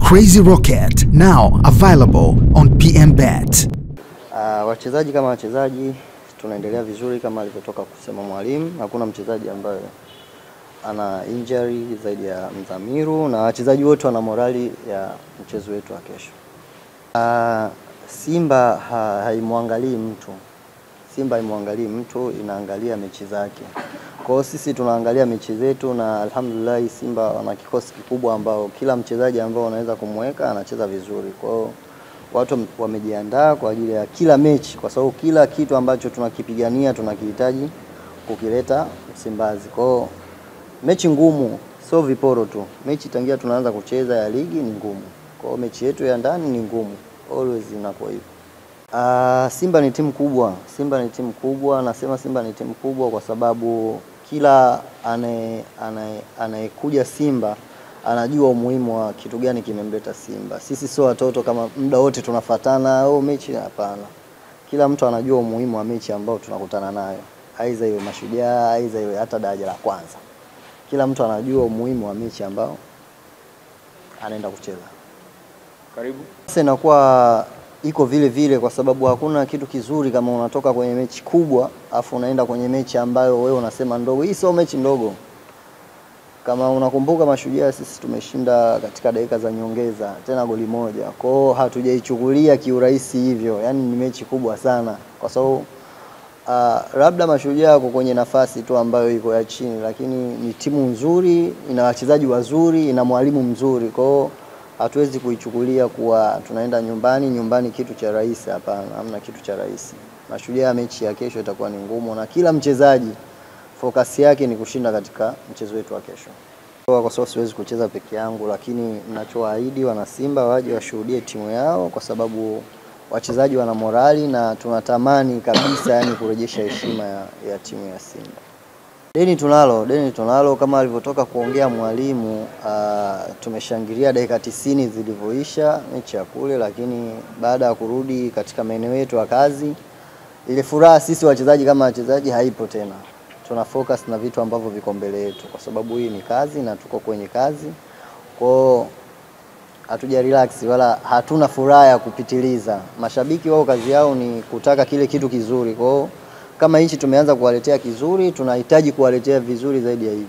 Crazy Rocket, now available on PMBet. Wachezaji kama wachezaji tunaendelea vizuri kama alivyotoka kusema mwalimu. Hakuna mchezaji ambaye ana injury zaidi ya Mzamiru, na wachezaji wote wana morali ya mchezo wetu wa kesho. Simba haimwangalii mtu. Simba haimwangalii mtu, inaangalia mechi zake. Kwa hiyo sisi tunaangalia mechi zetu, na alhamdulillah Simba wana kikosi kikubwa ambao kila mchezaji ambao wanaweza kumweka anacheza vizuri. Kwa hiyo watu wamejiandaa kwa ajili ya kila mechi, kwa sababu kila kitu ambacho tunakipigania tunakihitaji kukileta Msimbazi. Kwa hiyo mechi ngumu, sio viporo tu. Mechi tangia tunaanza kucheza ya ligi ni ngumu. Kwa hiyo mechi yetu ya ndani ni ngumu. Always inakuwa hivyo. Simba ni timu kubwa. Simba ni timu kubwa. Nasema Simba ni timu kubwa kwa sababu kila anayekuja Simba anajua umuhimu wa kitu gani kimemleta Simba. Sisi sio watoto kama muda wote tunafuatana mechi, hapana. Kila mtu anajua umuhimu wa mechi ambao tunakutana nayo. Aidha iwe Mashujaa, aidha iwe hata daraja la kwanza. Kila mtu anajua umuhimu wa mechi ambao anaenda kucheza. Karibu. Sasa inakuwa iko vile vile kwa sababu hakuna kitu kizuri kama unatoka kwenye mechi kubwa afu unaenda kwenye mechi ambayo wewe unasema ndogo. Hii sio mechi ndogo. Kama unakumbuka Mashujaa sisi tumeshinda katika dakika za nyongeza tena goli moja. Kwa hiyo hatujaichukulia kiurahisi hivyo. Yaani ni mechi kubwa sana kwa sababu labda Mashujaa yako kwenye nafasi tu ambayo iko ya chini, lakini ni timu nzuri, ina wachezaji wazuri, ina mwalimu mzuri. Kwa hiyo hatuwezi kuichukulia kuwa tunaenda nyumbani kitu cha rahisi. Hapana, hamna kitu cha rahisi. Mashujaa mechi ya kesho itakuwa ni ngumu, na kila mchezaji focus yake ni kushinda katika mchezo wetu wa kesho. Kwa sababu siwezi kucheza peke yangu, lakini ninachoahidi wana Simba waje washuhudie timu yao, kwa sababu wachezaji wana morali na tunatamani kabisa yani kurejesha heshima ya timu ya Simba. Deni tunalo kama alivyotoka kuongea mwalimu. Tumeshangilia dakika 90 zilivyoisha mechi ya kule, lakini baada ya kurudi katika maeneo yetu ya kazi, ile furaha sisi wachezaji kama wachezaji haipo tena. Tuna focus na vitu ambavyo viko mbele yetu, kwa sababu hii ni kazi na tuko kwenye kazi. Kwa hatuja relax wala hatuna furaha ya kupitiliza. Mashabiki wao kazi yao ni kutaka kile kitu kizuri. Kwa kama hichi tumeanza kuwaletea kizuri, tunahitaji kuwaletea vizuri zaidi ya hivi.